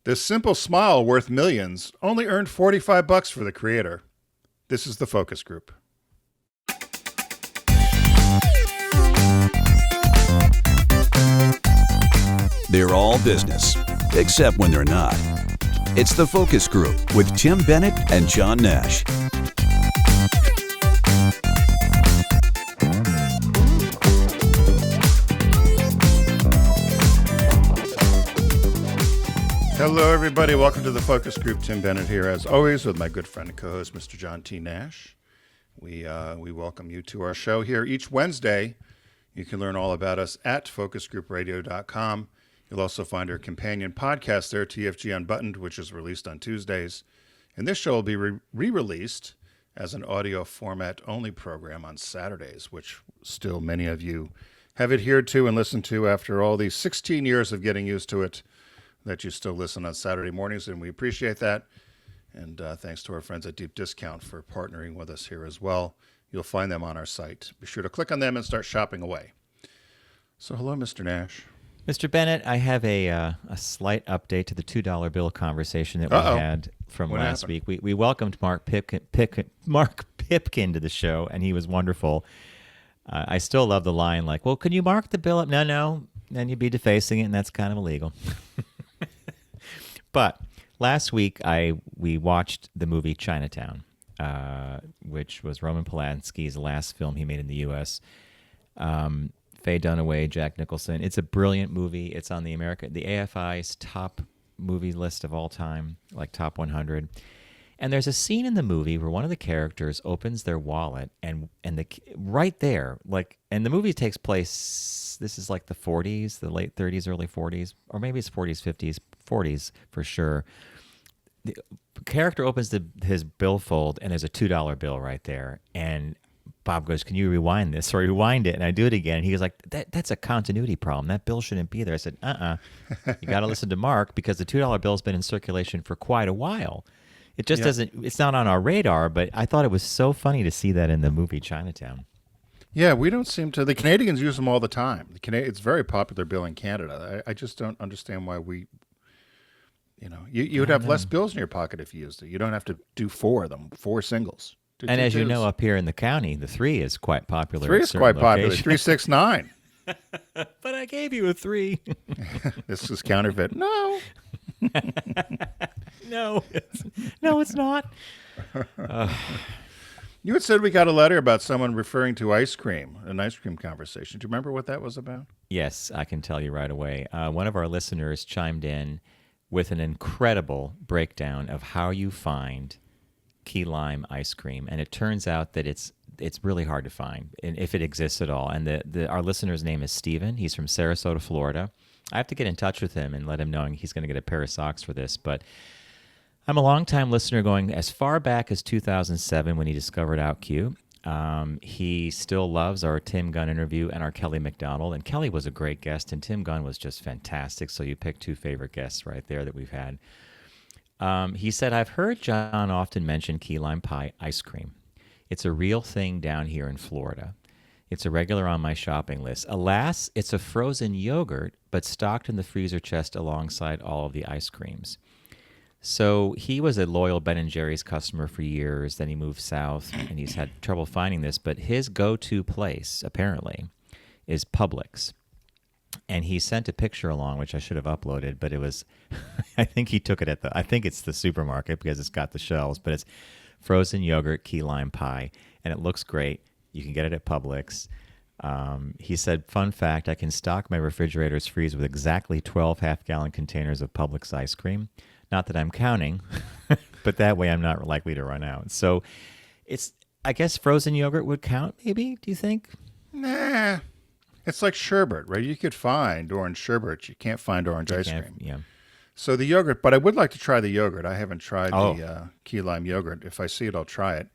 This simple smile worth millions only earned $45 for the creator. This is the focus group. They're all business, except when they're not. It's the Focus Group with Tim Bennett and John Nash. Hello, everybody. Welcome to the Focus Group. Tim Bennett here, as always, with my good friend and co-host, Mr. John T. Nash. We welcome you to our show here each Wednesday. You can learn all about us at focusgroupradio.com. You'll also find our companion podcast there, TFG Unbuttoned, which is released on Tuesdays. And this show will be re-released as an audio format only program on Saturdays, which still many of you have adhered to and listened to after all these 16 years of getting used to it, that you still listen on Saturday mornings, and we appreciate that. And thanks to our friends at Deep Discount for partnering with us here as well. You'll find them on our site. Be sure to click on them and start shopping away. So hello, Mr. Nash. Mr. Bennett, I have a slight update to the $2 bill conversation that we had from last week. We welcomed Mark Pipkin to the show, and he was wonderful. I still love the line like, well, can you mark the bill up? No, then you'd be defacing it, and that's kind of illegal. But last week, we watched the movie Chinatown, which was Roman Polanski's last film he made in the U.S., Faye Dunaway, Jack Nicholson. It's a brilliant movie. It's on the AFI's top movie list of all time, like top 100. And there's a scene in the movie where one of the characters opens their wallet, and right there, and the movie takes place. This is like the 40s, the late 30s, early 40s, or maybe it's 40s, 50s, 40s for sure. The character opens his billfold, and there's a $2 bill right there, and Bob goes, can you rewind this? So I rewind it, and I do it again. He goes like, that's a continuity problem. That bill shouldn't be there. I said, you got to listen to Mark, because the $2 bill's been in circulation for quite a while. It just doesn't, it's not on our radar, but I thought it was so funny to see that in the movie Chinatown. Yeah, we don't seem to, the Canadians use them all the time. It's a very popular bill in Canada. I just don't understand why we, you would have less bills in your pocket if you used it. You don't have to do four of them, four singles. And as you know, up here in the county, the 3 is quite popular. 3 is quite popular. 369. But I gave you a 3. This is counterfeit. No. No, it's not. You had said we got a letter about someone referring to ice cream, an ice cream conversation. Do you remember what that was about? Yes, I can tell you right away. One of our listeners chimed in with an incredible breakdown of how you find key lime ice cream, and it turns out that it's really hard to find, and if it exists at all. And our listener's name is Steven. He's from Sarasota, Florida. I have to get in touch with him and let him know he's going to get a pair of socks for this. But I'm a longtime listener, going as far back as 2007 when he discovered OutQ. He still loves our Tim Gunn interview and our Kelly McDonald. And Kelly was a great guest, and Tim Gunn was just fantastic. So you picked 2 favorite guests right there that we've had. He said, I've heard John often mention key lime pie ice cream. It's a real thing down here in Florida. It's a regular on my shopping list. Alas, it's a frozen yogurt, but stocked in the freezer chest alongside all of the ice creams. So he was a loyal Ben & Jerry's customer for years. Then he moved south, and he's had trouble finding this. But his go-to place, apparently, is Publix. And he sent a picture along, which I should have uploaded, but it was, I think he took it I think it's the supermarket because it's got the shelves, but it's frozen yogurt key lime pie, and it looks great. You can get it at Publix. He said, fun fact, I can stock my refrigerator's freeze with exactly 12 half-gallon containers of Publix ice cream. Not that I'm counting, but that way I'm not likely to run out. So I guess frozen yogurt would count, maybe, do you think? Nah. It's like sherbet, right? You could find orange sherbet. You can't find orange ice cream. Yeah. So the yogurt, but I would like to try the yogurt. I haven't tried the key lime yogurt. If I see it, I'll try it.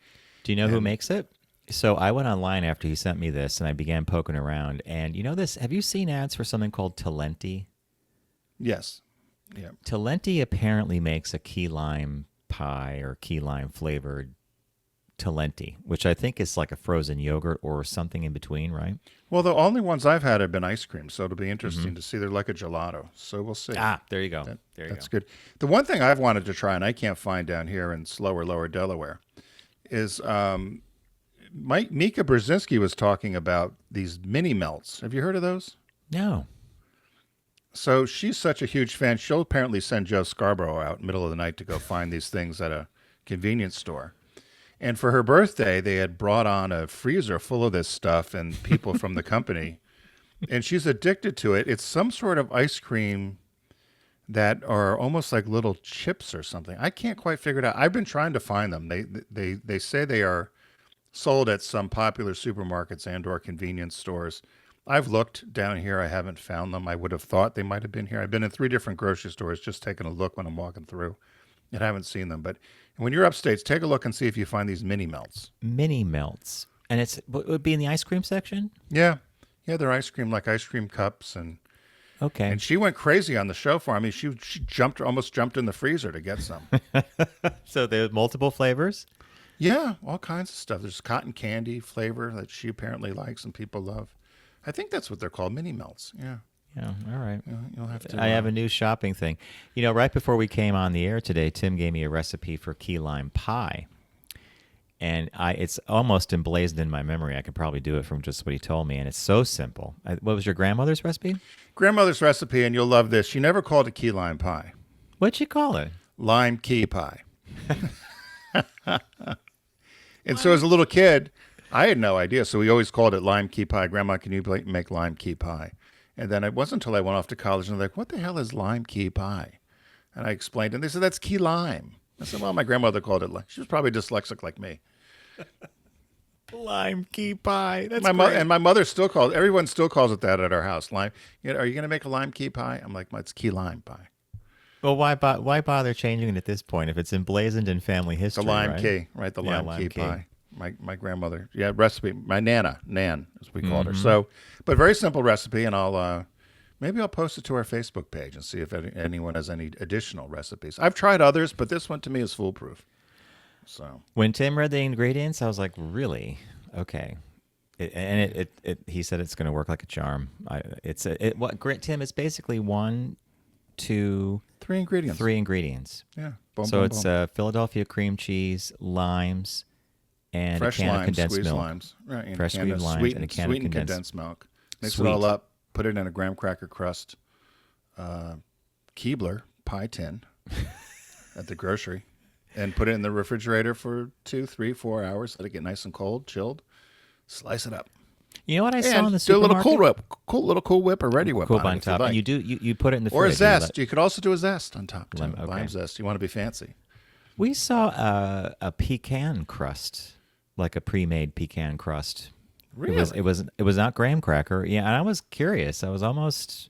Do you know who makes it? So I went online after he sent me this, and I began poking around. And you know this? Have you seen ads for something called Talenti? Yes. Yeah. Talenti apparently makes a key lime pie or key lime flavored Talenti, which I think is like a frozen yogurt or something in between, right? Well, the only ones I've had have been ice cream, so it'll be interesting to see. They're like a gelato, so we'll see. There you go. That's good. The one thing I've wanted to try, and I can't find down here in slower, lower Delaware, is Mika Brzezinski was talking about these mini melts. Have you heard of those? No. So she's such a huge fan. She'll apparently send Joe Scarborough out in the middle of the night to go find these things at a convenience store. And for her birthday, they had brought on a freezer full of this stuff and people from the company. And she's addicted to it. It's some sort of ice cream that are almost like little chips or something. I can't quite figure it out. I've been trying to find them. They say they are sold at some popular supermarkets and or convenience stores. I've looked down here. I haven't found them. I would have thought they might have been here. I've been in 3 different grocery stores just taking a look when I'm walking through. And I haven't seen them. But when you're upstate, take a look and see if you find these mini melts. Mini melts. And it would be in the ice cream section? Yeah. Yeah, they're ice cream, like ice cream cups. Okay. And she went crazy on the show for me. I mean, she almost jumped in the freezer to get some. So there's multiple flavors? Yeah, all kinds of stuff. There's cotton candy flavor that she apparently likes and people love. I think that's what they're called, mini melts. Yeah. Yeah, all right. You'll have to. I have a new shopping thing. Right before we came on the air today, Tim gave me a recipe for key lime pie. And it's almost emblazoned in my memory. I could probably do it from just what he told me. And it's so simple. What was your grandmother's recipe? Grandmother's recipe, and you'll love this. She never called it key lime pie. What'd she call it? Lime key pie. And so as a little kid, I had no idea. So we always called it lime key pie. Grandma, can you make lime key pie? And then it wasn't until I went off to college and they're like, what the hell is lime key pie? And I explained, and they said, that's key lime. I said, well, my grandmother called it lime. She was probably dyslexic like me. Lime key pie. That's great. And my mother still calls, everyone still calls it that at our house. Lime. Are you going to make a lime key pie? I'm like, it's key lime pie. Well, why bother changing it at this point if it's emblazoned in family history? The lime right? key, right? The lime key pie. My grandmother, recipe. My Nan, as we called her. So, but very simple recipe, and maybe I'll post it to our Facebook page and see if anyone has any additional recipes. I've tried others, but this one to me is foolproof. So when Tim read the ingredients, I was like, really? Okay. He said it's going to work like a charm. Tim, it's basically 1, 2, 3 ingredients. 3 ingredients. Yeah. It's Philadelphia cream cheese, limes, and fresh a can limes, of condensed squeezed milk. Limes. Right, Fresh squeezed limes and a can of condensed milk. Mix it all up. Put it in a graham cracker crust Keebler pie tin at the grocery, and put it in the refrigerator for 2, 3, 4 hours. Let it get nice and cold, chilled. Slice it up. You know what I saw in the supermarket? Do a little cool whip or ready whip on top. Like. And you put it in the fridge. Or a zest. You could also do a zest on top too. Okay. Lime zest. You want to be fancy. We saw a pecan crust, like a pre-made pecan crust. Really? It was not graham cracker. Yeah, and I was curious. I was almost,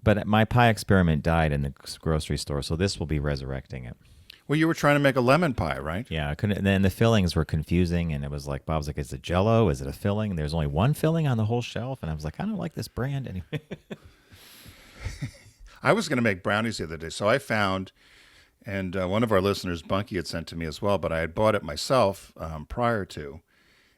but my pie experiment died in the grocery store, so this will be resurrecting it. Well, you were trying to make a lemon pie, right? Yeah, I couldn't. And then the fillings were confusing, and it was like Bob was like, "Is it Jell-O? Is it a filling?" And there's only one filling on the whole shelf, and I was like, "I don't like this brand anyway." I was going to make brownies the other day, so I found, and one of our listeners, Bunky, had sent to me as well, but I had bought it myself prior to.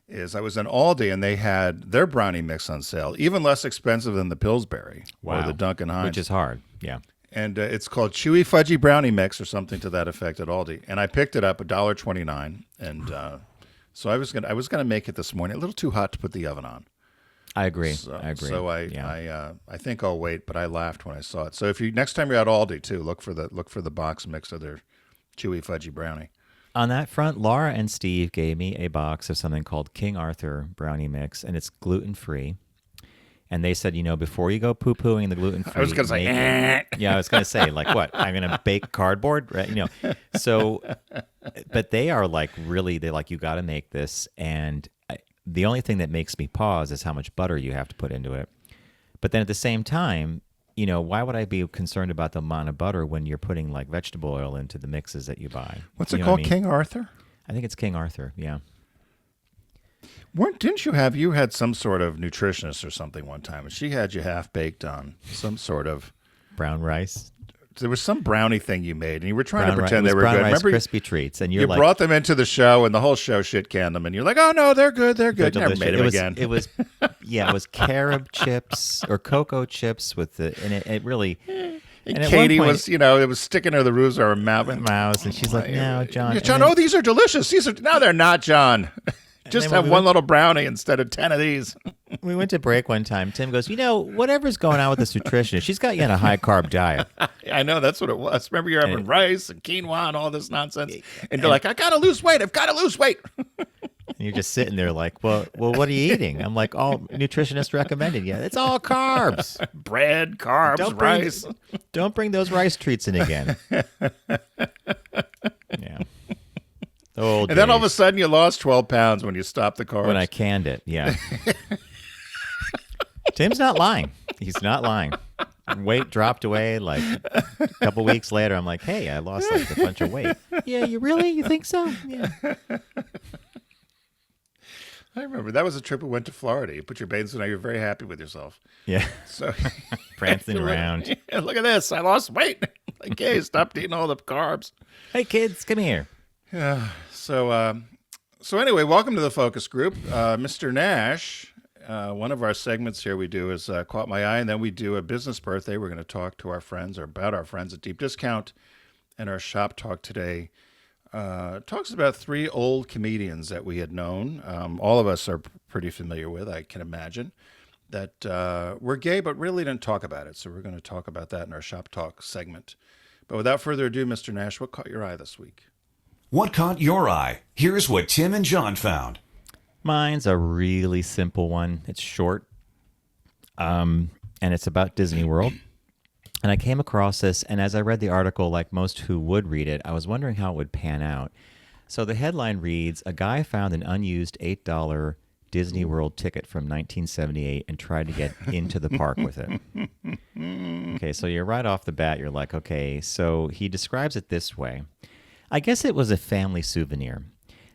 I was in Aldi, and they had their brownie mix on sale, even less expensive than the Pillsbury or the Duncan Hines, which is hard. Yeah. And it's called Chewy Fudgy Brownie Mix or something to that effect at Aldi. And I picked it up $1.29. And so I was gonna make it this morning. A little too hot to put the oven on. I agree. So I think I'll wait. But I laughed when I saw it. So if next time you're at Aldi too, look for the box mix of their Chewy Fudgy Brownie. On that front, Laura and Steve gave me a box of something called King Arthur Brownie Mix, and it's gluten-free. And they said, before you go poo-pooing the gluten-free... I was going to say, Yeah, I was going to say, like, what? I'm going to bake cardboard? Right? So, but they are like, really, they're like, you got to make this. And the only thing that makes me pause is how much butter you have to put into it. But then at the same time, why would I be concerned about the amount of butter when you're putting, like, vegetable oil into the mixes that you buy? What's it called, King Arthur? I think it's King Arthur, yeah. Didn't you had some sort of nutritionist or something one time, and she had you half baked on some sort of brown rice, some brownie thing you made, and you were trying to Brown pretend ri- it they was were brown good. rice Remember, Krispy treats, and you're you like, brought them into the show, and the whole show shit canned them, and you're like, "Oh no, they're good, they're they're good." Never delicious. made them again. It was, yeah, it was carob chips or cocoa chips with the, and it really. And at Katie one point, was, it was sticking her the roots of her mouth. mouse, and she's like, "No, John." Yeah, And John, then- oh, these are delicious. These are no, they're not, John. Just then have when we one went- little brownie instead of 10 of these. We went to break one time. Tim goes, whatever's going on with this nutritionist, she's got you on a high carb diet. I know, that's what it was. Remember, you're having rice and quinoa and all this nonsense, and you're like, "I gotta lose weight. I've got to lose weight." And you're just sitting there like, well, what are you eating? I'm like, all nutritionist recommended. Yeah, it's all carbs. Bread, carbs, rice. Don't bring those rice treats in again. Yeah. Old And then all of a days. sudden, you lost 12 pounds when you stopped the carbs. When I canned it, yeah. Tim's not lying. He's not lying. Weight dropped away like a couple weeks later. I'm like, hey, I lost like a bunch of weight. Yeah, you think so? Yeah. I remember that was a trip we went to Florida. You put your bathing suit on. You're very happy with yourself. Yeah. So Prancing around. Yeah, look at this. I lost weight. Like, hey, stopped eating all the carbs. Hey, kids, come here. Yeah. So anyway, welcome to the focus group. Mr. Nash, one of our segments here we do is Caught My Eye, and then we do a business birthday. We're going to talk to our friends or about our friends at Deep Discount. And our shop talk today talks about 3 old comedians that we had known. All of us are pretty familiar with, I can imagine, that were gay but really didn't talk about it. So we're going to talk about that in our shop talk segment. But without further ado, Mr. Nash, what caught your eye this week? What caught your eye? Here's what Tim and John found. Mine's a really simple one. It's short, and it's about Disney World. And I came across this, and as I read the article, like most who would read it, I was wondering how it would pan out. So the headline reads, "A guy found an unused $8 Disney World ticket from 1978 and tried to get into the park with it." Okay, so you're right off the bat, you're like, okay, so he describes it this way. I guess it was a family souvenir.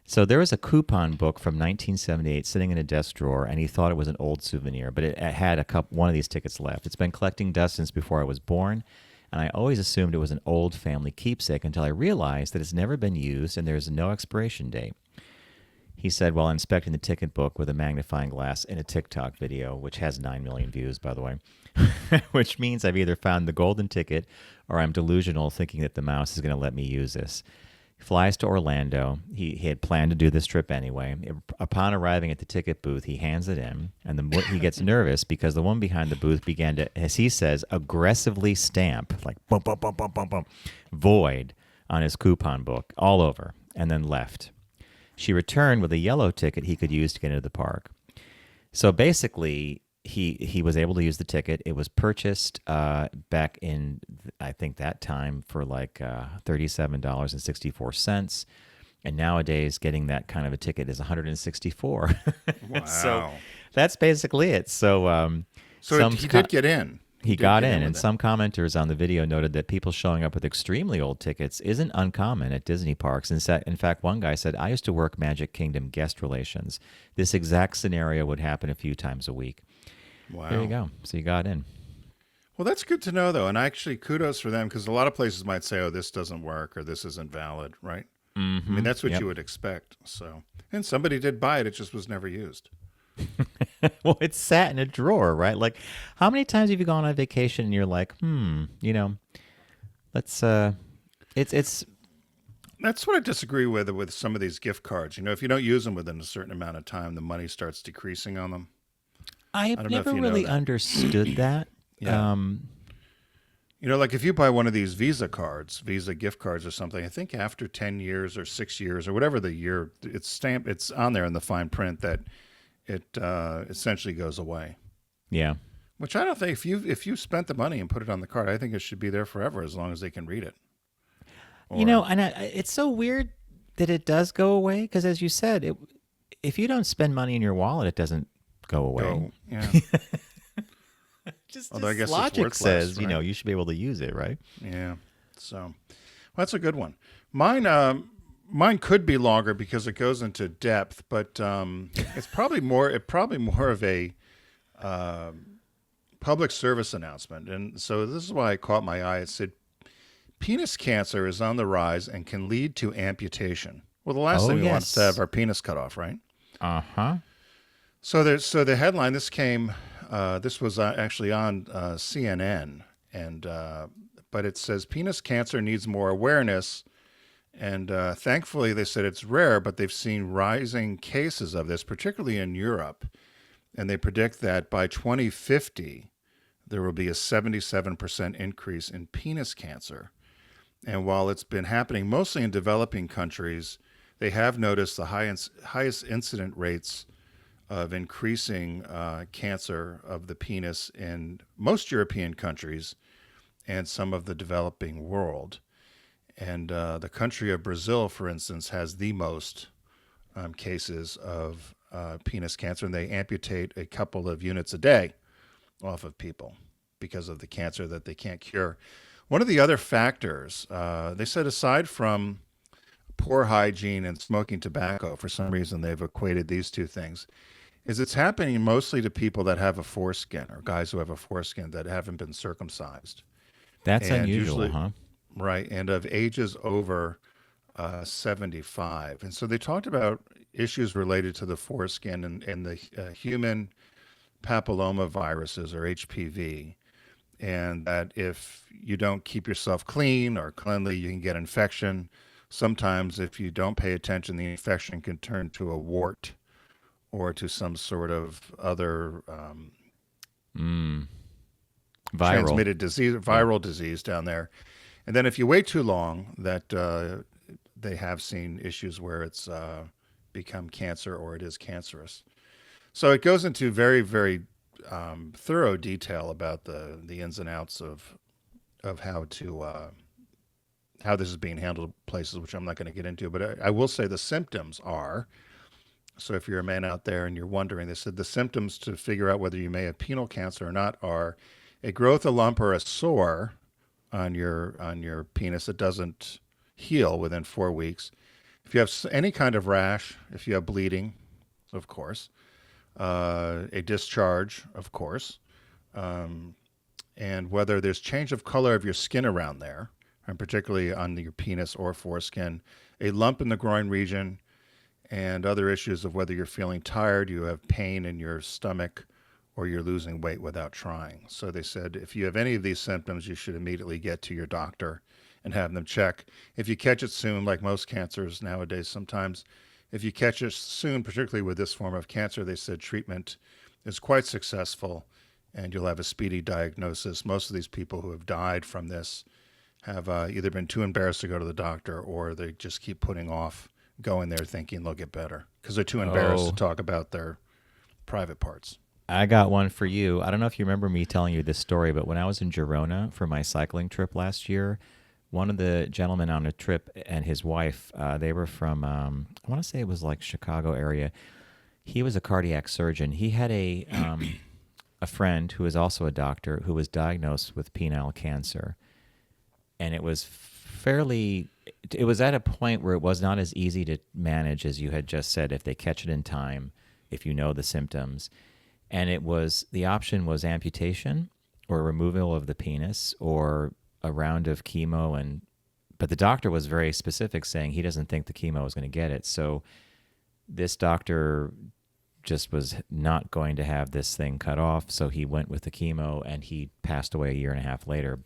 So there was a coupon book from 1978 sitting in a desk drawer, and he thought it was an old souvenir, but it had one of these tickets left. It's been collecting dust since before I was born, and I always assumed it was an old family keepsake until I realized that it's never been used and there's no expiration date. He said while inspecting the ticket book with a magnifying glass in a TikTok video, which has 9 million views, by the way, which means I've either found the golden ticket or I'm delusional thinking that the mouse is going to let me use this. He flies to Orlando. He had planned to do this trip anyway. Upon arriving at the ticket booth, he hands it in, and he gets nervous because the woman behind the booth began to, as he says, aggressively stamp, like bum, bum, bum, bum, bum, bum, void on his coupon book all over, and then left. She returned with a yellow ticket he could use to get into the park. So basically, he was able to use the ticket. It was purchased back in, I think, that time for like $37.64. And nowadays, getting that kind of a ticket is $164. Wow. So that's basically it. So He did get in. He did got get in, with and it. some commenters on the video noted that people showing up with extremely old tickets isn't uncommon at Disney parks. In fact, one guy said, "I used to work Magic Kingdom guest relations. This exact scenario would happen a few times a week." Wow. There you go. So you got in. Well, that's good to know, though. And actually, kudos for them, because a lot of places might say, "Oh, this doesn't work," or "This isn't valid," right? Mm-hmm. I mean, that's what Yep. you would expect. So, and somebody did buy it. It just was never used. Well, it sat in a drawer, right? Like, how many times have you gone on vacation and you're like, let's, it's, That's what I disagree with some of these gift cards. If you don't use them within a certain amount of time, the money starts decreasing on them. I've don't know if never you know really that. understood that. Yeah. Like if you buy one of these Visa gift cards or something, I think after 10 years or 6 years or whatever the year, it's on there in the fine print that it essentially goes away. Yeah. Which I don't think, if you spent the money and put it on the card, I think it should be there forever as long as they can read it. It's so weird that it does go away because, as you said, if you don't spend money in your wallet, it doesn't go away. Yeah. Just Although I guess it's logic worth says, less, right? you should be able to use it, right? Yeah. So, well, that's a good one. Mine could be longer because it goes into depth, but it's probably more of a public service announcement. And so this is why it caught my eye. It said penis cancer is on the rise and can lead to amputation. Well, the last Oh, thing we want is to have yes. our penis cut off, right? Uh-huh. So the headline, this was actually on CNN, and but it says penis cancer needs more awareness. And thankfully, they said it's rare, but they've seen rising cases of this, particularly in Europe. And they predict that by 2050, there will be a 77% increase in penis cancer. And while it's been happening mostly in developing countries, they have noticed the highest incident rates of increasing cancer of the penis in most European countries and some of the developing world. And the country of Brazil, for instance, has the most cases of penis cancer, and they amputate a couple of units a day off of people because of the cancer that they can't cure. One of the other factors, they said, aside from poor hygiene and smoking tobacco, for some reason they've equated these two things, is it's happening mostly to people that have a foreskin or guys who have a foreskin that haven't been circumcised. That's And unusual, usually, huh? right, and of ages over 75. And so they talked about issues related to the foreskin and the human papilloma viruses or HPV, and that if you don't keep yourself clean or cleanly, you can get infection. Sometimes, if you don't pay attention, the infection can turn to a wart or to some sort of other Viral. transmitted disease, viral disease down there. And then if you wait too long, that they have seen issues where it's become cancer or it is cancerous. So it goes into very, very thorough detail about the ins and outs of how to how this is being handled places, which I'm not going to get into. But I will say the symptoms are. So if you're a man out there and you're wondering, they said the symptoms to figure out whether you may have penile cancer or not are a growth, a lump, or a sore on your penis that doesn't heal within 4 weeks. If you have any kind of rash, if you have bleeding, of course, a discharge, of course, and whether there's change of color of your skin around there, and particularly on your penis or foreskin, a lump in the groin region, and other issues of whether you're feeling tired, you have pain in your stomach, or you're losing weight without trying. So they said if you have any of these symptoms, you should immediately get to your doctor and have them check. If you catch it soon, like most cancers nowadays, sometimes if you catch it soon, particularly with this form of cancer, they said treatment is quite successful and you'll have a speedy diagnosis. Most of these people who have died from this have either been too embarrassed to go to the doctor or they just keep putting off going there thinking they'll get better because they're too embarrassed to talk about their private parts. I got one for you. I don't know if you remember me telling you this story, but when I was in Girona for my cycling trip last year, one of the gentlemen on a trip and his wife, they were from, I want to say it was like Chicago area. He was a cardiac surgeon. He had a friend who was also a doctor who was diagnosed with penile cancer. And it was it was at a point where it was not as easy to manage as you had just said if they catch it in time, if you know the symptoms. And the option was amputation or removal of the penis or a round of chemo. But the doctor was very specific saying he doesn't think the chemo was going to get it. So this doctor just was not going to have this thing cut off. So he went with the chemo and he passed away a year and a half later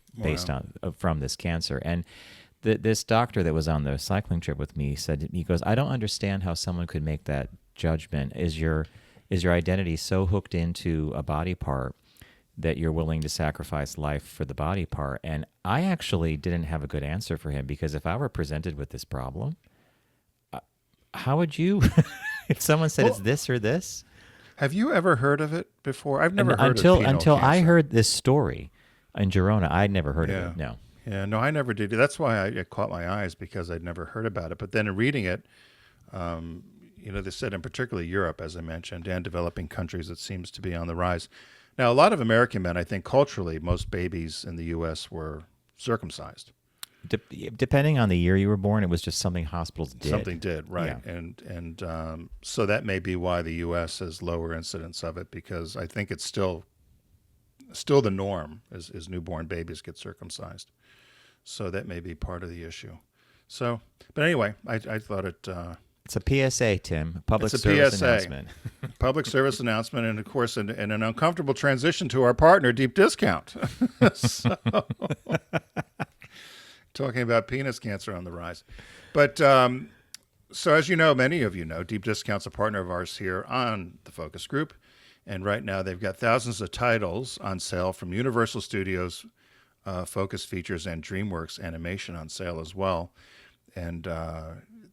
from this cancer. And this doctor that was on the cycling trip with me said, he goes, I don't understand how someone could make that judgment. Is your identity so hooked into a body part that you're willing to sacrifice life for the body part? And I actually didn't have a good answer for him because if I were presented with this problem, how would you, if someone said it's this or this? Have you ever heard of it before? I've never heard of penile until cancer. I heard this story in Girona. I'd never heard of it. No. Yeah, no, I never did. That's why it caught my eyes because I'd never heard about it. But then in reading it, they said in particularly Europe, as I mentioned, and developing countries, it seems to be on the rise. Now, a lot of American men, I think culturally, most babies in the U.S. were circumcised. Depending on the year you were born, it was just something hospitals did. Something did, right. Yeah. And so that may be why the U.S. has lower incidence of it because I think it's still the norm is newborn babies get circumcised. So that may be part of the issue. So, but anyway, I thought it. It's a PSA, Tim. Public It's a service PSA. announcement. Public service announcement, and of course, an uncomfortable transition to our partner, Deep Discount. So, talking about penis cancer on the rise. But so as you know, many of you know, Deep Discount's a partner of ours here on the Focus Group. And right now they've got thousands of titles on sale from Universal Studios, Focus Features, and DreamWorks Animation on sale as well. And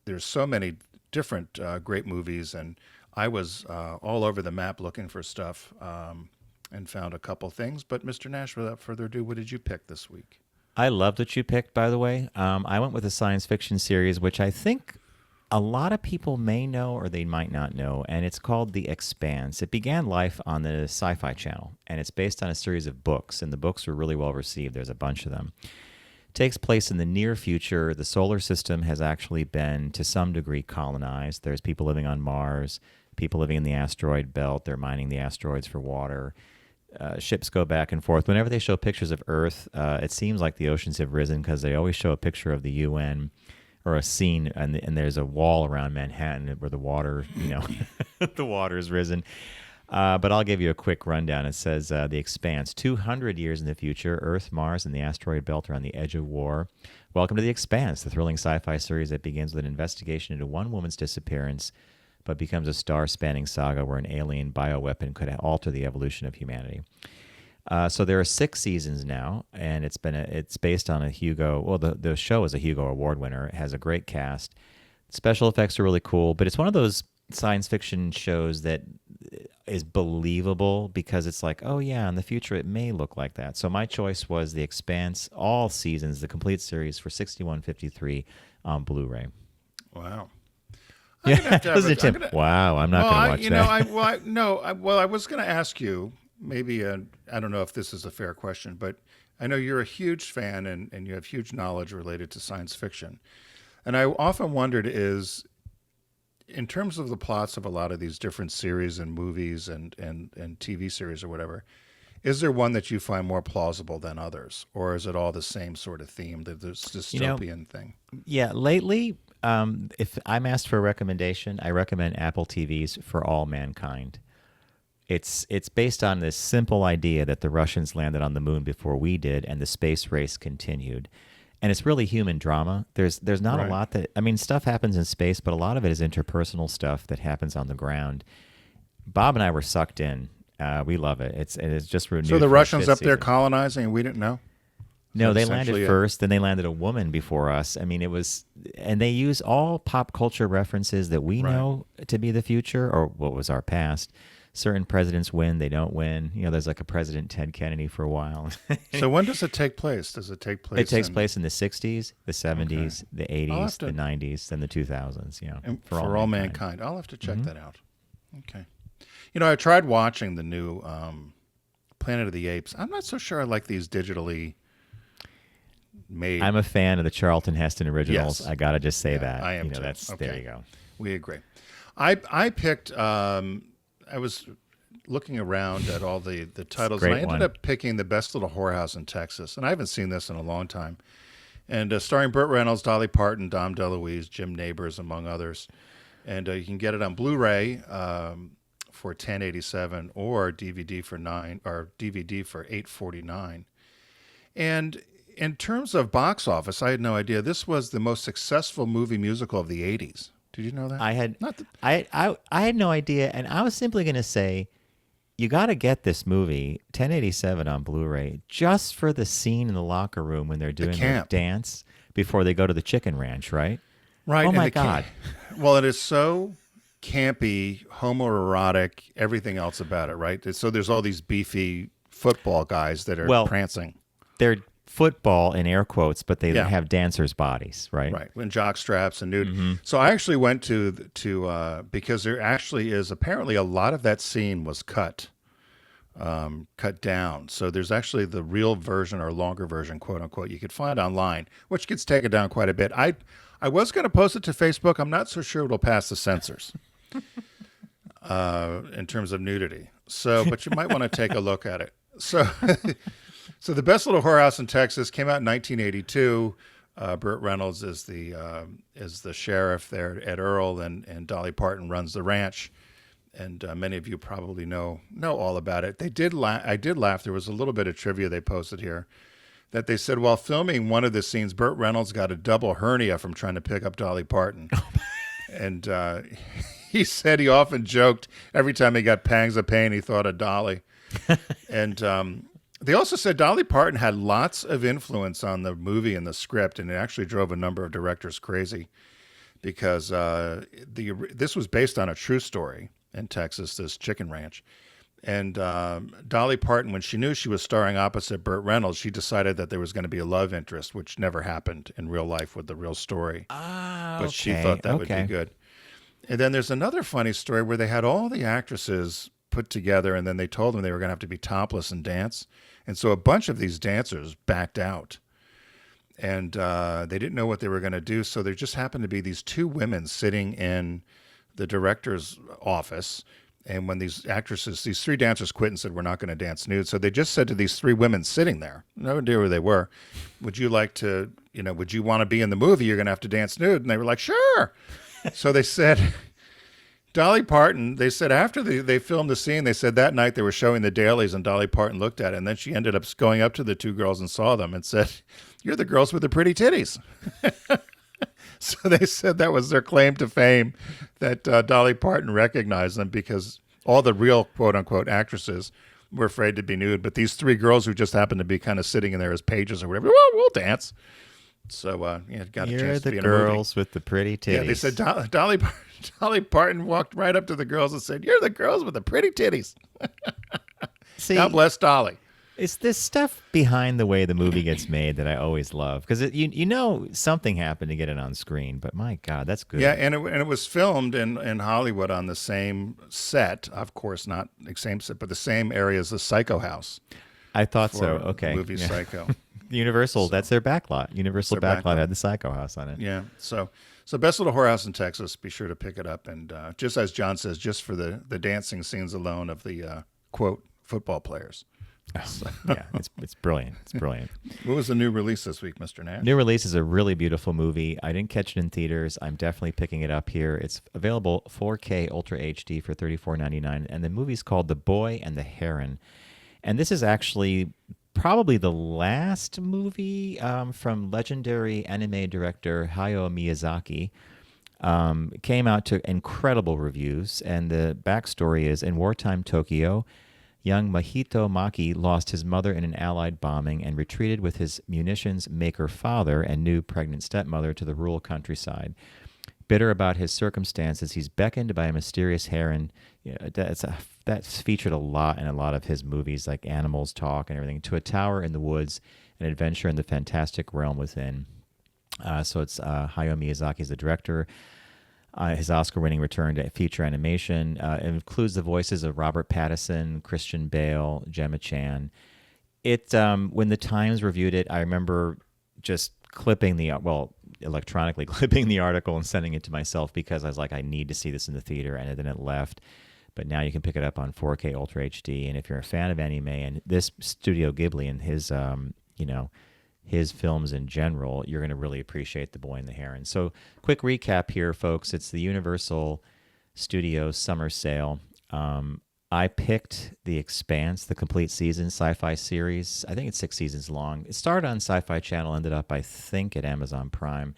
there's so many different great movies. And I was all over the map looking for stuff and found a couple things. But Mr. Nash, without further ado, what did you pick this week? I loved what you picked, by the way. I went with a science fiction series, which I think a lot of people may know or they might not know, and it's called The Expanse. It began life on the Sci-Fi Channel, and it's based on a series of books, and the books were really well received. There's a bunch of them. It takes place in the near future. The solar system has actually been, to some degree, colonized. There's people living on Mars, people living in the asteroid belt. They're mining the asteroids for water. Ships go back and forth. Whenever they show pictures of Earth, it seems like the oceans have risen because they always show a picture of the UN or a scene, and there's a wall around Manhattan where the water, the water's risen. But I'll give you a quick rundown. It says, The Expanse, 200 years in the future, Earth, Mars, and the asteroid belt are on the edge of war. Welcome to The Expanse, the thrilling sci-fi series that begins with an investigation into one woman's disappearance, but becomes a star-spanning saga where an alien bioweapon could alter the evolution of humanity. So there are 6 seasons now, and it's based on a Hugo. Well, the show is a Hugo Award winner. It has a great cast. Special effects are really cool, but it's one of those science fiction shows that is believable because it's like, oh yeah, in the future it may look like that. So my choice was The Expanse, all seasons, the complete series for $61.53 on Blu-ray. Wow. Yeah, wow, I'm not going to watch that. I was going to ask you, maybe, I don't know if this is a fair question, but I know you're a huge fan and you have huge knowledge related to science fiction. And I often wondered is, in terms of the plots of a lot of these different series and movies and TV series or whatever, is there one that you find more plausible than others? Or is it all the same sort of theme, this dystopian thing? Yeah, lately, if I'm asked for a recommendation, I recommend Apple TV's For All Mankind. It's based on this simple idea that the Russians landed on the moon before we did, and the space race continued. And it's really human drama. There's not a lot stuff happens in space, but a lot of it is interpersonal stuff that happens on the ground. Bob and I were sucked in. We love it. It's just renewed. So the Russians up there colonizing, and we didn't know? No, they landed first, then they landed a woman before us. I mean, and they use all pop culture references that we know to be the future or what was our past. Certain presidents win, they don't win. There's like a President Ted Kennedy for a while. So when does it take place? Does it take place? It takes place in the 60s, the 70s, the 80s, the 90s, and the 2000s. And for all mankind. I'll have to check that out. Okay. I tried watching the new Planet of the Apes. I'm not so sure I like these digitally made. I'm a fan of the Charlton Heston originals. Yes. I got to just say that. I am too. There you go. We agree. I picked... I was looking around at all the titles, and I ended up picking The Best Little Whorehouse in Texas. And I haven't seen this in a long time. And starring Burt Reynolds, Dolly Parton, Dom DeLuise, Jim Nabors, among others. And you can get it on Blu-ray for $10.87 or DVD for $8.49. And in terms of box office, I had no idea. This was the most successful movie musical of the 80s. Did you know that? I had no idea, and I was simply going to say, you got to get this movie, 1087 on Blu-ray, just for the scene in the locker room when they're doing the dance before they go to the chicken ranch, right? Right. Oh, my God. Well, it is so campy, homoerotic, everything else about it, right? So there's all these beefy football guys that are prancing. They're football in air quotes, but they have dancers' bodies, right? Right, and jock straps and nude. Mm-hmm. So I actually went to because there actually is apparently a lot of that scene was cut down. So there's actually the real version or longer version, quote unquote, you could find online, which gets taken down quite a bit. I was going to post it to Facebook. I'm not so sure it'll pass the censors in terms of nudity. So, but you might want to take a look at it. So. So the Best Little Whorehouse in Texas came out in 1982. Burt Reynolds is the sheriff there at Earl, and Dolly Parton runs the ranch. And many of you probably know all about it. I did laugh. There was a little bit of trivia they posted here that they said while filming one of the scenes, Burt Reynolds got a double hernia from trying to pick up Dolly Parton. And he said he often joked every time he got pangs of pain, he thought of Dolly. And they also said Dolly Parton had lots of influence on the movie and the script, and it actually drove a number of directors crazy because this was based on a true story in Texas, this chicken ranch. And Dolly Parton, when she knew she was starring opposite Burt Reynolds, she decided that there was going to be a love interest, which never happened in real life with the real story. But she thought that would be good. And then there's another funny story where they had all the actresses put together, and then they told them they were going to have to be topless and dance. And so a bunch of these dancers backed out. And they didn't know what they were going to do. So there just happened to be these two women sitting in the director's office. And when these three dancers quit and said, we're not going to dance nude. So they just said to these three women sitting there, no idea who they were, would you want to be in the movie? You're going to have to dance nude. And they were like, sure. So they said, Dolly Parton, they said after they filmed the scene, they said that night they were showing the dailies and Dolly Parton looked at it. And then she ended up going up to the two girls and saw them and said, you're the girls with the pretty titties. So they said that was their claim to fame, that Dolly Parton recognized them because all the real quote-unquote actresses were afraid to be nude. But these three girls who just happened to be kind of sitting in there as pages or whatever, well, we'll dance. So got a chance to be in a movie. You're the girls with the pretty titties. Yeah, they said Dolly Parton walked right up to the girls and said, you're the girls with the pretty titties. See, God bless Dolly. It's this stuff behind the way the movie gets made that I always love because something happened to get it on screen, but my God, that's good. Yeah, and it was filmed in Hollywood on the same set, of course, not the same set, but the same area as the Psycho House. I thought so. Okay, the movie Psycho. Universal, that's their backlot. Universal backlot had the Psycho House on it. Yeah, so Best Little Whorehouse in Texas. Be sure to pick it up, and just as John says, just for the dancing scenes alone of the quote football players. So. Yeah, it's brilliant. It's brilliant. What was the new release this week, Mr. Nash? New release is a really beautiful movie. I didn't catch it in theaters. I'm definitely picking it up here. It's available 4K Ultra HD for $34.99, and the movie's called The Boy and the Heron. And this is actually probably the last movie from legendary anime director Hayao Miyazaki. Came out to incredible reviews, and the backstory is in wartime Tokyo, young Mahito Maki lost his mother in an Allied bombing and retreated with his munitions maker father and new pregnant stepmother to the rural countryside. Bitter about his circumstances, he's beckoned by a mysterious heron. That's featured a lot in a lot of his movies, like Animals Talk and everything, to a tower in the woods, an adventure in the fantastic realm within. So it's Hayao Miyazaki's the director. His Oscar-winning return to feature animation. It includes the voices of Robert Pattinson, Christian Bale, Gemma Chan. When the Times reviewed it, I remember just electronically clipping the article and sending it to myself because I was like, I need to see this in the theater, and then it left. But now you can pick it up on 4K Ultra HD, and if you're a fan of anime and this Studio Ghibli and his films in general, you're going to really appreciate The Boy and the Heron. So quick recap here, folks. It's the Universal Studios summer sale. I picked The Expanse, the complete season sci-fi series. I think it's 6 seasons long. It started on Sci-Fi Channel, ended up, I think, at Amazon Prime.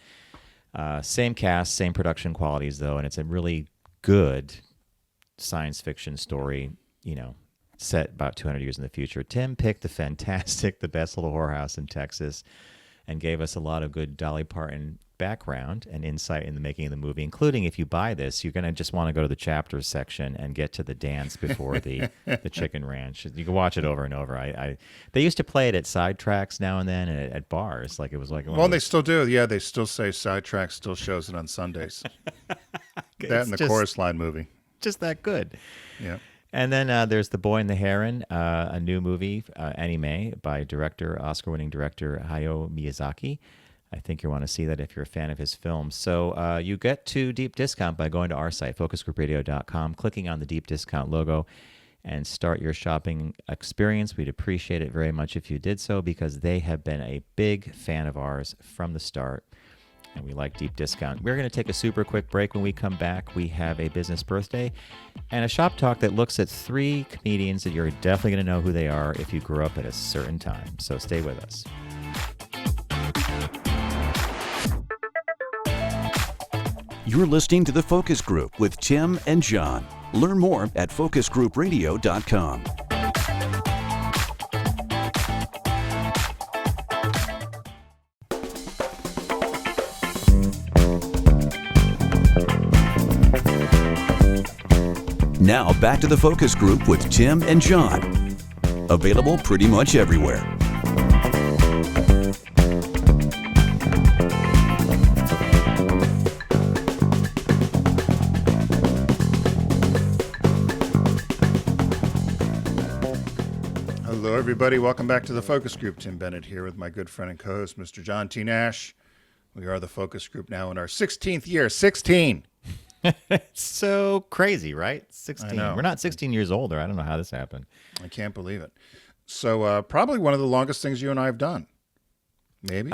Same cast, same production qualities, though, and it's a really good science fiction story, set about 200 years in the future. Tim picked The Best Little Whorehouse in Texas and gave us a lot of good Dolly Parton background and insight in the making of the movie, including if you buy this, you're going to just want to go to the chapters section and get to the dance before the chicken ranch. You can watch it over and over. They used to play it at sidetracks now and then at bars. Like it was like they still do. Yeah, they still say Sidetracks still shows it on Sundays. That and the Chorus Line movie. Just that good. Yeah. And then there's The Boy and the Heron, a new movie, anime, by Oscar-winning director Hayao Miyazaki. I think you'll want to see that if you're a fan of his films. So you get to deep discount by going to our site, focusgroupradio.com, clicking on the deep discount logo, and start your shopping experience. We'd appreciate it very much if you did so, because they have been a big fan of ours from the start, and we like deep discount. We're going to take a super quick break. When we come back, we have a business birthday and a shop talk that looks at 3 comedians that you're definitely going to know who they are if you grew up at a certain time. So stay with us. You're listening to The Focus Group with Tim and John. Learn more at focusgroupradio.com. Now back to The Focus Group with Tim and John. Available pretty much everywhere. Hello, everybody. Welcome back to the Focus Group. Tim Bennett here with my good friend and co-host, Mr. John T. Nash. We are the Focus Group now in our 16th year. 16! It's so crazy, right? 16. I know. We're not 16 years older. I don't know how this happened. I can't believe it. So probably one of the longest things you and I have done. Maybe?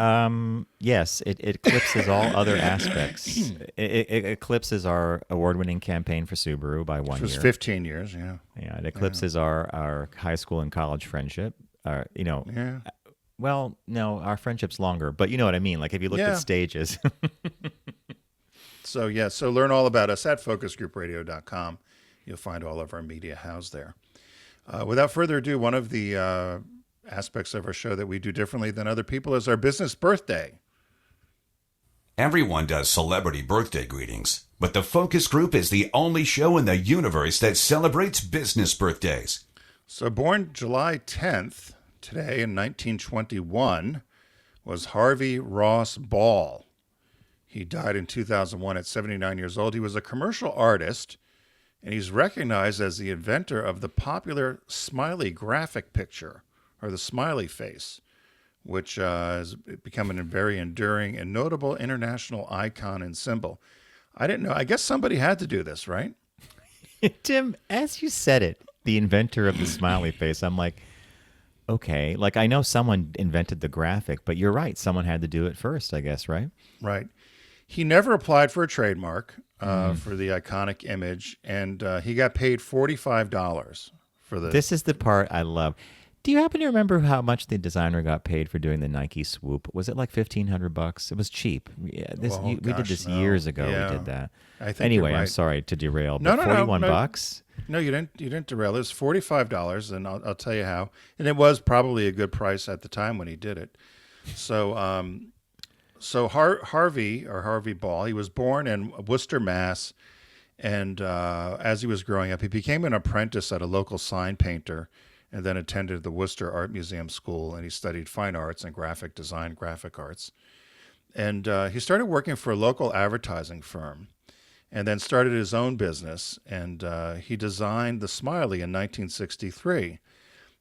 Yes, it eclipses all other aspects. It eclipses our award-winning campaign for Subaru by 1 year. Which was 15 years, yeah. Yeah, it eclipses our high school and college friendship. Yeah. Well, no, our friendship's longer, but you know what I mean. Like if you look at stages. So learn all about us at focusgroupradio.com. You'll find all of our media housed there. Without further ado, one of the aspects of our show that we do differently than other people is our business birthday. Everyone does celebrity birthday greetings, but the Focus Group is the only show in the universe that celebrates business birthdays. So born July 10th, today in 1921, was Harvey Ross Ball. He died in 2001 at 79 years old. He was a commercial artist, and he's recognized as the inventor of the popular smiley graphic picture, or the Smiley Face, which has become a very enduring and notable international icon and symbol. I didn't know. I guess somebody had to do this, right? Tim, as you said it, the inventor of the Smiley Face, I'm like, okay. Like I know someone invented the graphic, but you're right. Someone had to do it first, I guess, right? Right. He never applied for a trademark for the iconic image, and he got paid $45 for the... This is the part I love. Do you happen to remember how much the designer got paid for doing the Nike swoop? Was it like $1,500? It was cheap. Yeah, we did this years ago. Yeah. We did that. I think anyway, you're right. I'm sorry to derail. No, But no, no, $41? No, you didn't derail. It was $45, and I'll tell you how. And it was probably a good price at the time when he did it. So, Harvey Ball, he was born in Worcester, Mass. And as he was growing up, he became an apprentice at a local sign painter, and then attended the Worcester Art Museum School, and he studied fine arts and graphic design, graphic arts. And he started working for a local advertising firm, and then started his own business, and he designed the Smiley in 1963.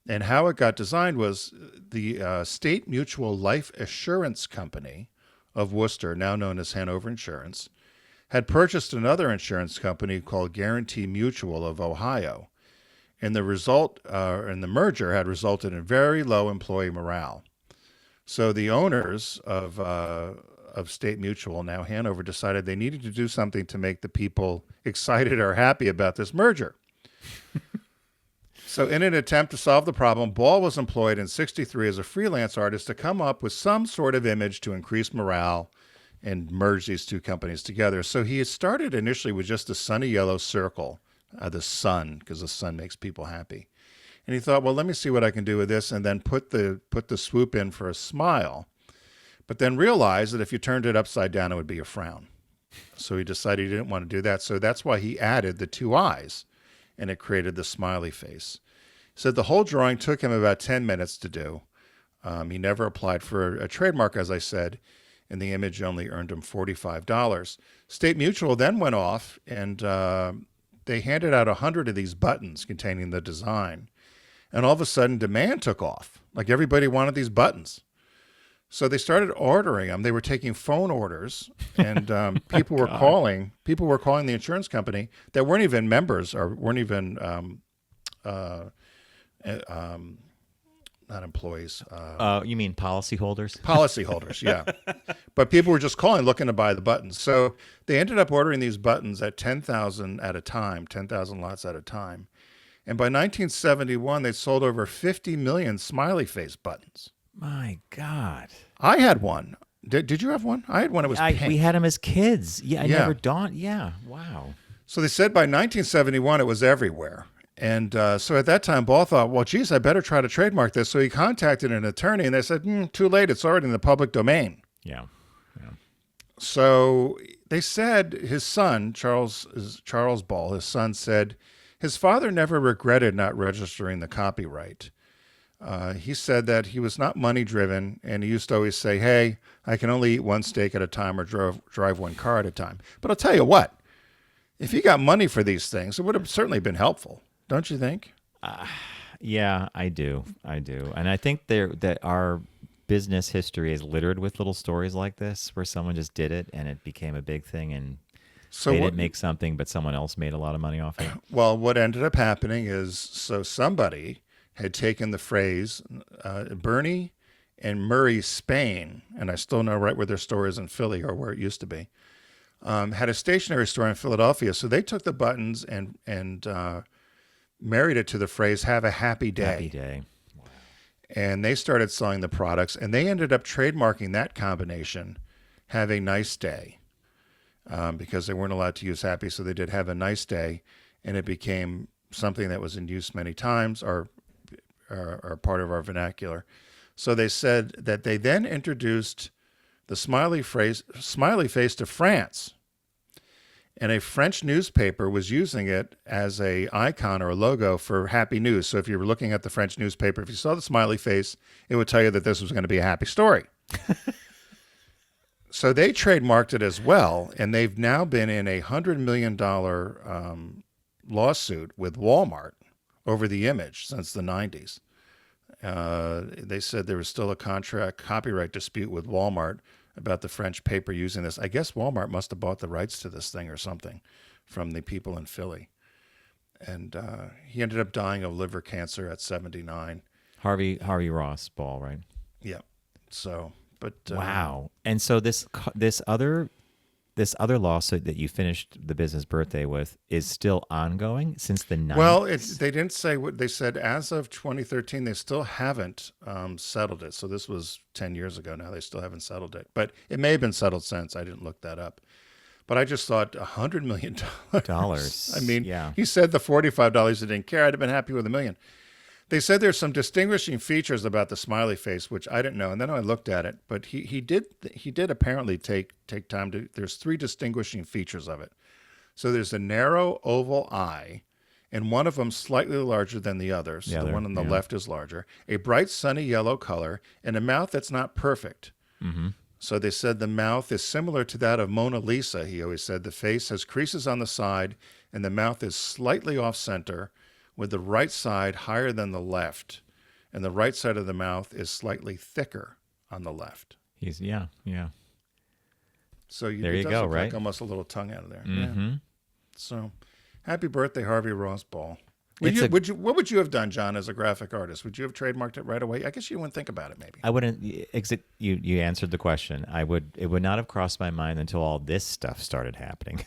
And how it got designed was the State Mutual Life Assurance Company of Worcester, now known as Hanover Insurance, had purchased another insurance company called Guarantee Mutual of Ohio. And the merger had resulted in very low employee morale. So the owners of State Mutual, now Hanover, decided they needed to do something to make the people excited or happy about this merger. So in an attempt to solve the problem, Ball was employed in 1963 as a freelance artist to come up with some sort of image to increase morale and merge these two companies together. So he started initially with just a sunny yellow circle, the sun, because the sun makes people happy. And he thought, well, let me see what I can do with this, and then put the swoop in for a smile. But then realized that if you turned it upside down, it would be a frown. So he decided he didn't want to do that. So that's why he added the 2 eyes, and it created the Smiley Face. He said the whole drawing took him about 10 minutes to do. He never applied for a trademark, as I said, and the image only earned him $45. State Mutual then went off, and they handed out 100 of these buttons containing the design. And all of a sudden, demand took off. Like everybody wanted these buttons. So they started ordering them. They were taking phone orders, and people were calling the insurance company that weren't even members or weren't even not employees, You mean policyholders? policyholders, yeah. But people were just calling, looking to buy the buttons. So they ended up ordering these buttons at 10,000 at a time, 10,000 lots at a time. And by 1971, they sold over 50 million Smiley Face buttons. My God. I had one. Did you have one? I had one. It was pink. We had them as kids. Yeah, I Yeah. never dawned. Yeah, wow. So they said by 1971 it was everywhere. And so at that time, Ball thought, well, geez, I better try to trademark this. So he contacted an attorney, and they said, too late. It's already in the public domain. Yeah. So they said his son, Charles Ball, his son said his father never regretted not registering the copyright. He said that he was not money driven, and he used to always say, hey, I can only eat one steak at a time or drive one car at a time. But I'll tell you what, if he got money for these things, it would have certainly been helpful. Don't you think? Yeah, I do. And I think that our business history is littered with little stories like this where someone just did it and it became a big thing and they didn't make something, but someone else made a lot of money off it. Well, what ended up happening is somebody had taken the phrase Bernie and Murray, Spain, and I still know right where their store is in Philly or where it used to be, had a stationery store in Philadelphia. So they took the buttons and married it to the phrase, have a happy day. Happy day. Wow. And they started selling the products, and they ended up trademarking that combination, have a nice day, because they weren't allowed to use happy. So they did have a nice day, and it became something that was in use many times or part of our vernacular. So they said that they then introduced the smiley face to France. And a French newspaper was using it as a icon or a logo for happy news. So if you were looking at the French newspaper, if you saw the smiley face, it would tell you that this was going to be a happy story. So they trademarked it as well, and they've now been in a $100 million lawsuit with Walmart over the image since the 90s. They said there was still a copyright dispute with Walmart about the French paper using this. I guess Walmart must have bought the rights to this thing or something from the people in Philly. And he ended up dying of liver cancer at 79. Harvey Ball, right? Yeah. So, but wow. And so this other lawsuit that you finished the business birthday with is still ongoing since the 90s? Well, they didn't say what they said. As of 2013, they still haven't settled it. So this was 10 years ago now. They still haven't settled it. But it may have been settled since. I didn't look that up. But I just thought $100 million. I mean, yeah. He said the $45 he didn't care. I'd have been happy with $1 million. They said there's some distinguishing features about the smiley face, which I didn't know. And then I looked at it, but he did apparently take time to. There's 3 distinguishing features of it. So there's a narrow oval eye, and one of them slightly larger than the others. So the one on the left is larger. A bright sunny yellow color, and a mouth that's not perfect. Mm-hmm. So they said the mouth is similar to that of Mona Lisa. He always said the face has creases on the side, and the mouth is slightly off center, with the right side higher than the left, and the right side of the mouth is slightly thicker on the left. Yeah. So there you go, right? Like almost a little tongue out of there. Mm-hmm. Yeah. So, happy birthday, Harvey Ball. What would you have done, John, as a graphic artist? Would you have trademarked it right away? I guess you wouldn't think about it, maybe. I wouldn't. You answered the question. It would not have crossed my mind until all this stuff started happening.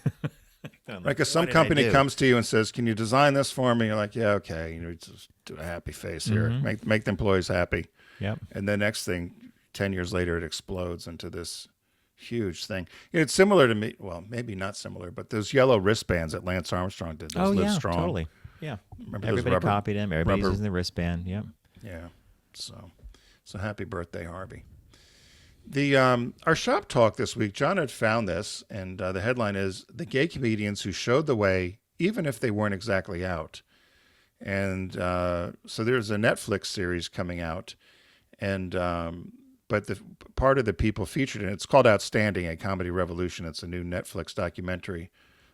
Like, because some company comes to you and says, "Can you design this for me?" You're like, "Yeah, okay." Just do a happy face here. Mm-hmm. Make the employees happy. Yep. And the next thing, 10 years later, it explodes into this huge thing. It's similar to me. Well, maybe not similar, but those yellow wristbands that Lance Armstrong did. Those Live Strong. Totally. Yeah. Remember Everybody copied him. Everybody's rubber- using the wristband. Yep. Yeah. So happy birthday, Harvey. The our shop talk this week, John had found this, and the headline is "The Gay Comedians Who Showed the Way, Even If They Weren't Exactly Out." And so there's a Netflix series coming out, and but the part of the people featured in it, it's called Outstanding, A Comedy Revolution. It's a new Netflix documentary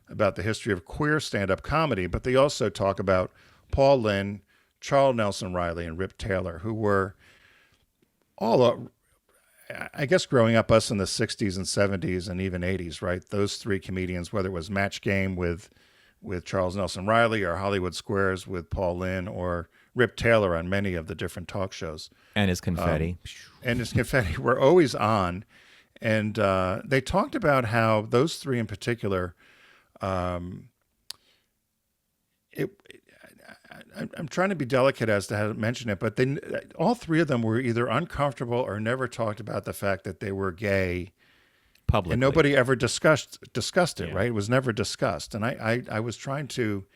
about the history of queer stand-up comedy, but they also talk about Paul Lynde, Charles Nelson Riley, and Rip Taylor, who were all, I guess, growing up, us in the 60s and 70s and even 80s, right? Those 3 comedians, whether it was Match Game with with Charles Nelson Riley, or Hollywood Squares with Paul Lynde, or Rip Taylor on many of the different talk shows. And his confetti. And his confetti were always on. And they talked about how those three in particular, I'm trying to be delicate as to how to mention it, but all three of them were either uncomfortable or never talked about the fact that they were gay Publicly. and nobody ever discussed it. Yeah. Right? It was never discussed. And I was trying to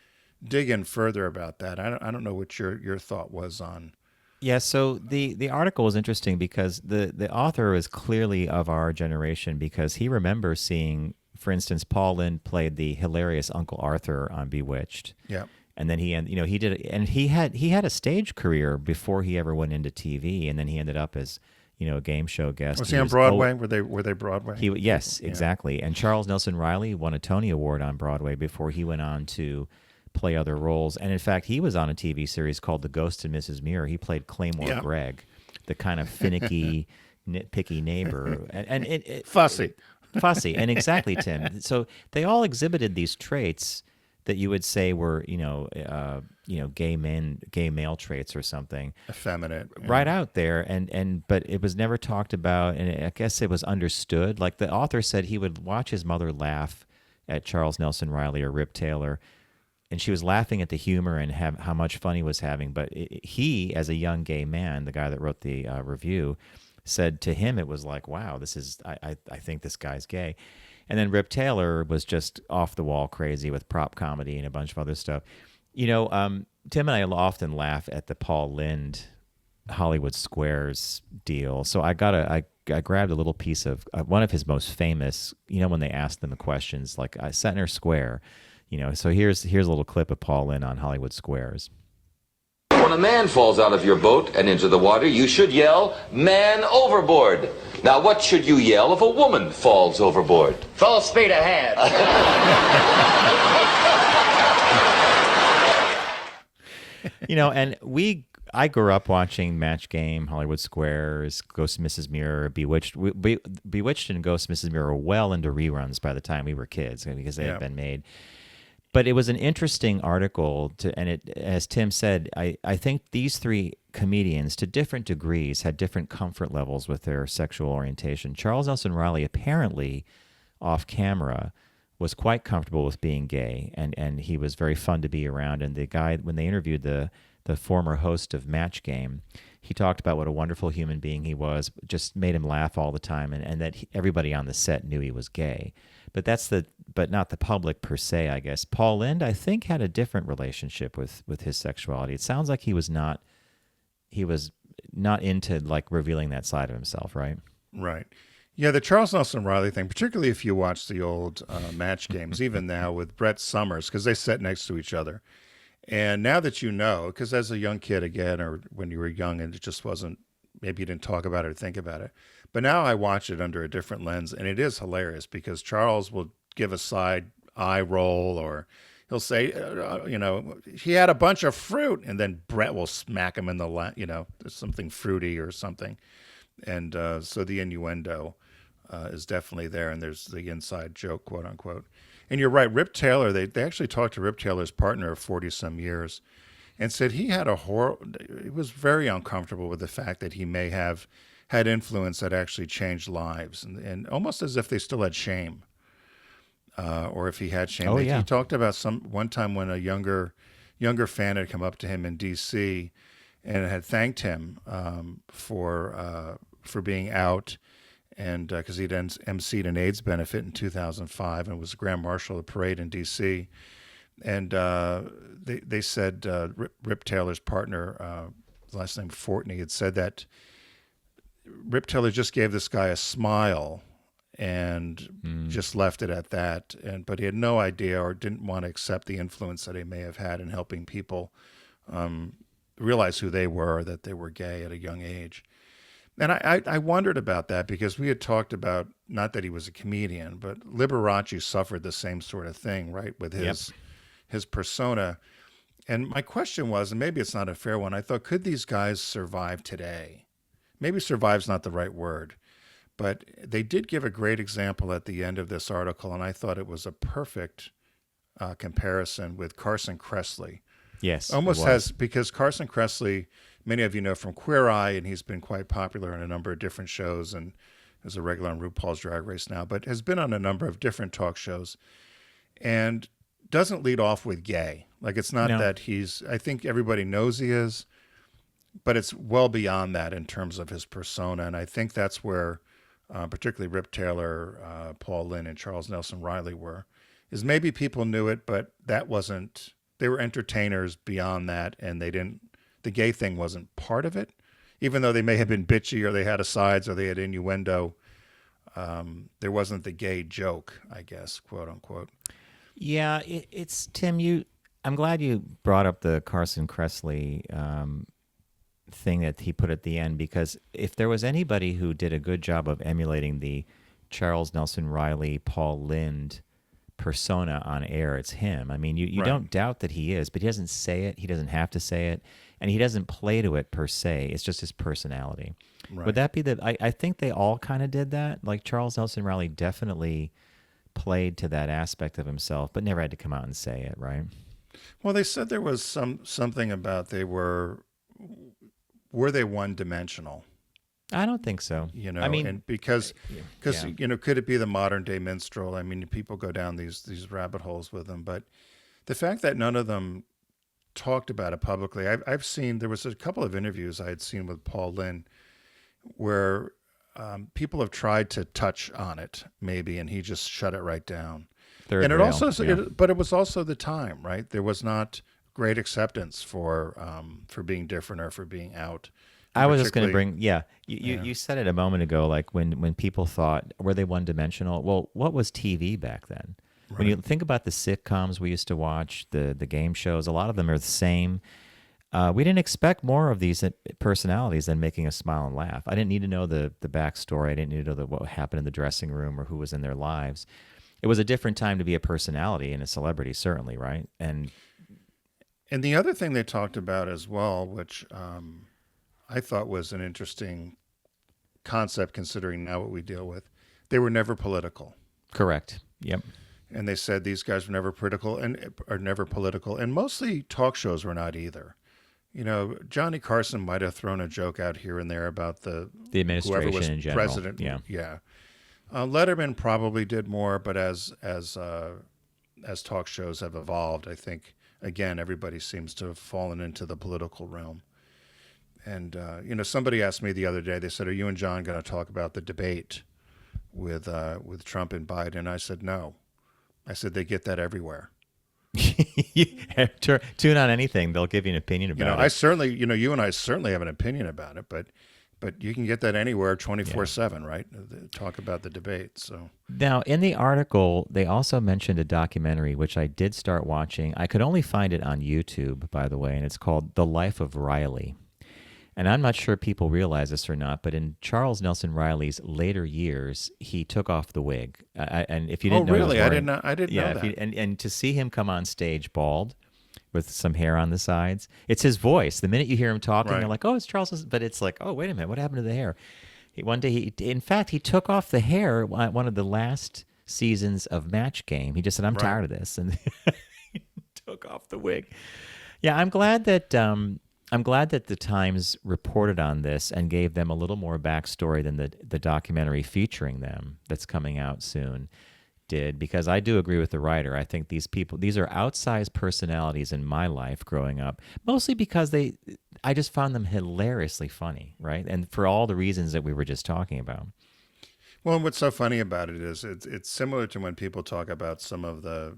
dig in further about that. I don't know what your thought was on. Yeah, so the article was interesting because the author is clearly of our generation, because he remembers seeing, for instance, Paul Lynde played the hilarious Uncle Arthur on Bewitched. Yeah. And then he did, and he had a stage career before he ever went into TV, and then he ended up as a game show guest. Was he on Broadway? Were they Broadway? Yes, Yeah. exactly. And Charles Nelson Riley won a Tony Award on Broadway before he went on to play other roles. And in fact, he was on a TV series called The Ghost and Mrs. Muir. He played Claymore Gregg, the kind of finicky, nitpicky neighbor, and Fussy. And exactly, Tim. So they all exhibited these traits that you would say were, gay male traits or something. Effeminate. Right out there, but it was never talked about, and I guess it was understood. Like the author said, he would watch his mother laugh at Charles Nelson Riley or Rip Taylor, and she was laughing at the humor and how much fun he was having. But he, as a young gay man, the guy that wrote the review, said to him it was like, wow, I think this guy's gay. And then Rip Taylor was just off the wall crazy with prop comedy and a bunch of other stuff. Tim and I often laugh at the Paul Lynde Hollywood Squares deal. So I grabbed a little piece of one of his most famous, when they asked them the questions, like Center Square, so here's a little clip of Paul Lynde on Hollywood Squares. When a man falls out of your boat and into the water, you should yell, "Man overboard." Now, what should you yell if a woman falls overboard? Full speed ahead. And I grew up watching Match Game, Hollywood Squares, Ghost of Mrs. Muir, Bewitched. Bewitched and Ghost of Mrs. Muir were well into reruns by the time we were kids because they had been made. But it was an interesting article, and it, as Tim said, I think these three comedians, to different degrees, had different comfort levels with their sexual orientation. Charles Nelson Riley, apparently, off camera, was quite comfortable with being gay, and he was very fun to be around. And the guy, when they interviewed the former host of Match Game, he talked about what a wonderful human being he was, just made him laugh all the time, and that everybody on the set knew he was gay. But not the public per se, I guess. Paul Lynde, I think, had a different relationship with his sexuality. It sounds like he was not into like revealing that side of himself, right? Right. Yeah, the Charles Nelson Riley thing, particularly if you watch the old Match Games, even now with Brett Summers, because they sat next to each other. And now that because as a young kid, again, or when you were young and it just wasn't, maybe you didn't talk about it or think about it. But now I watch it under a different lens, and it is hilarious because Charles will give a side eye roll, or he'll say, he had a bunch of fruit, and then Brett will smack him in the there's something fruity or something. And so the innuendo is definitely there, and there's the inside joke, quote unquote. And you're right, Rip Taylor, they actually talked to Rip Taylor's partner of 40-some years and said he was very uncomfortable with the fact that he may have had influence that actually changed lives, and almost as if they still had shame, or if he had shame. Oh, yeah. He talked about one time when a younger fan had come up to him in D.C. and had thanked him for being out, and because he'd emceed an AIDS benefit in 2005 and was Grand Marshal of the parade in D.C. And they said Rip Taylor's partner, last name Fortney, had said that Rip Taylor just gave this guy a smile and just left it at that. But he had no idea or didn't want to accept the influence that he may have had in helping people realize who they were, that they were gay at a young age. And I wondered about that because we had talked about, not that he was a comedian, but Liberace suffered the same sort of thing, right, with his persona. And my question was, and maybe it's not a fair one, I thought, could these guys survive today? Maybe survive's not the right word, but they did give a great example at the end of this article, and I thought it was a perfect comparison with Carson Kressley. Yes, it Almost was. has, because Carson Kressley, many of you know from Queer Eye, and he's been quite popular in a number of different shows and is a regular on RuPaul's Drag Race now, but has been on a number of different talk shows and doesn't lead off with gay. Like, it's not No. that I think everybody knows he is, but it's well beyond that in terms of his persona. And I think that's where particularly Rip Taylor, Paul Lynde, and Charles Nelson Riley were, is maybe people knew it, but that wasn't, they were entertainers beyond that, and the gay thing wasn't part of it, even though they may have been bitchy or they had asides or they had innuendo. There wasn't the gay joke, I guess, quote unquote. Yeah, it's Tim. I'm glad you brought up the Carson Kressley thing that he put at the end, because if there was anybody who did a good job of emulating the Charles Nelson Riley, Paul Lynde persona on air, it's him. I mean, you Right. don't doubt that he is, but he doesn't say it. He doesn't have to say it, and he doesn't play to it per se. It's just his personality. Right. Would that be I think they all kind of did that. Like Charles Nelson Riley definitely played to that aspect of himself, but never had to come out and say it, right? Well, they said there was something about were they one-dimensional? I don't think so. You know, I mean, and because yeah. you know, could it be the modern day minstrel? I mean, people go down these rabbit holes with them, but the fact that none of them talked about it publicly, I've seen, there was a couple of interviews I had seen with Paul Lynde where people have tried to touch on it maybe, and he just shut it right down. Third And it rail, also, yeah. but it was also the time, right? There was not great acceptance for being different or for being out. I was just going to Particularly- bring, you said it a moment ago, like when people thought, were they one-dimensional? Well, what was TV back then? When you think about the sitcoms we used to watch, the game shows, a lot of them are the same. We didn't expect more of these personalities than making us smile and laugh. I didn't need to know the backstory. I didn't need to know what happened in the dressing room or who was in their lives. It was a different time to be a personality and a celebrity, certainly, right? And the other thing they talked about as well, which I thought was an interesting concept considering now what we deal with, they were never political. correct. Yep. And they said these guys were never political and mostly talk shows were not either. You know, Johnny Carson might have thrown a joke out here and there about the administration whoever was in general. president. Yeah. Letterman probably did more, but as talk shows have evolved, I think again everybody seems to have fallen into the political realm. And you know, somebody asked me the other day. They said, "Are you and John going to talk about the debate with Trump and Biden?" And I said, "No." I said, "They get that everywhere." Tune on anything; they'll give you an opinion about You know, it. I certainly, you know, you and I certainly have an opinion about it, but you can get that anywhere 24/7, right? Talk about the debate. So Now, in the article, they also mentioned a documentary, which I did start watching. I could only find it on YouTube, by the way, and it's called The Life of Riley. And I'm not sure people realize this or not, but in Charles Nelson Riley's later years, he took off the wig. And if you didn't know, he was really? I wearing- didn't yeah, know that. and to see him come on stage bald with some hair on the sides, it's his voice. The minute you hear him talking, Right. you're like, oh, it's Charles. But it's like, oh, wait a minute, what happened to the hair? One day, in fact, he took off the hair at one of the last seasons of Match Game. He just said, I'm tired of this, and he took off the wig. Yeah, I'm glad that the Times reported on this and gave them a little more backstory than the documentary featuring them that's coming out soon did, because I do agree with the writer. I think these are outsized personalities in my life growing up, mostly because I just found them hilariously funny, right? And for all the reasons that we were just talking about. well, and what's so funny about it is it's similar to when people talk about some of the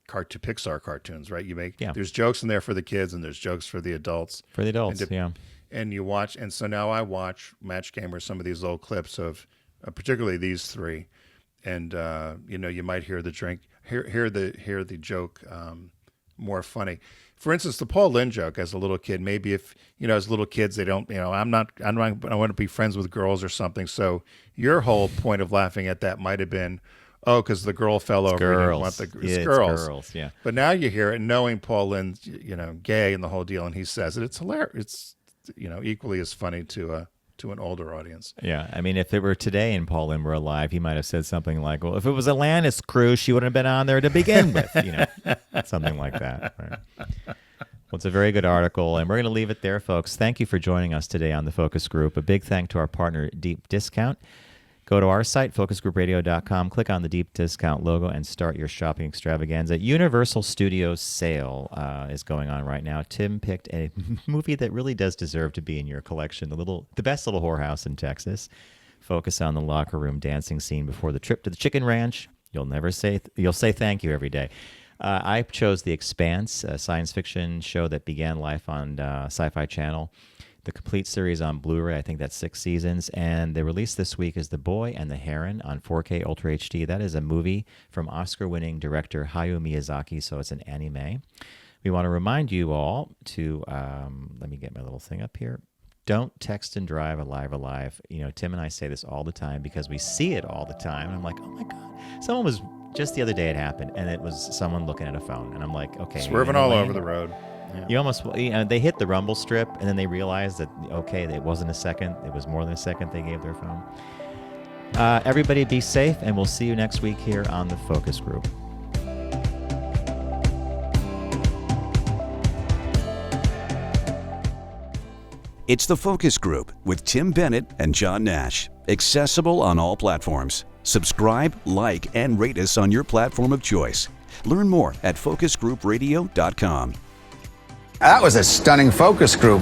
Pixar cartoons, right? There's jokes in there for the kids and there's jokes for the adults. For the adults, yeah. And you watch, and so now I watch Match Game or some of these old clips of particularly these three, and you know, you might hear the joke more funny. For instance, the Paul Lynde joke as a little kid, maybe if, you know, as little kids, they don't, you know, I want to be friends with girls or something. So your whole point of laughing at that might have been, oh, because the girl fell over. Girls. It's It's girls. girls, yeah. But now you hear it, knowing Paul Lynde's, you know, gay and the whole deal, and he says it. It's hilarious. It's, you know, equally as funny to to an older audience. Yeah, I mean, if it were today and Paul Lynde were alive, he might have said something like, well, if it was Atlantis cruise, she wouldn't have been on there to begin with, something like that. Right? Well, it's a very good article, and we're going to leave it there, folks. Thank you for joining us today on the Focus Group. A big thank to our partner, Deep Discount. Go to our site, focusgroupradio.com, click on the Deep Discount logo, and start your shopping extravaganza. Universal Studios sale is going on right now. Tim picked a movie that really does deserve to be in your collection, the best little whorehouse in Texas. Focus on the locker room dancing scene before the trip to the chicken ranch. You'll say thank you every day. I chose The Expanse, a science fiction show that began life on Sci-Fi Channel. The complete series on Blu-ray, I think that's 6 seasons. And the release this week is The Boy and the Heron on 4K Ultra HD. That is a movie from Oscar-winning director Hayao Miyazaki, so it's an anime. We want to remind you all to, let me get my little thing up here. Don't text and drive alive. Tim and I say this all the time because we see it all the time. And I'm like, oh my God. Someone was, just the other day it happened, and it was someone looking at a phone. And I'm like, okay. Swerving all over the road. Yeah. You almost, they hit the rumble strip, and then they realized that, okay, it wasn't a second. It was more than a second they gave their phone. Everybody be safe, and we'll see you next week here on the Focus Group. It's the Focus Group with Tim Bennett and John Nash. Accessible on all platforms. Subscribe, like, and rate us on your platform of choice. Learn more at focusgroupradio.com. That was a stunning focus group.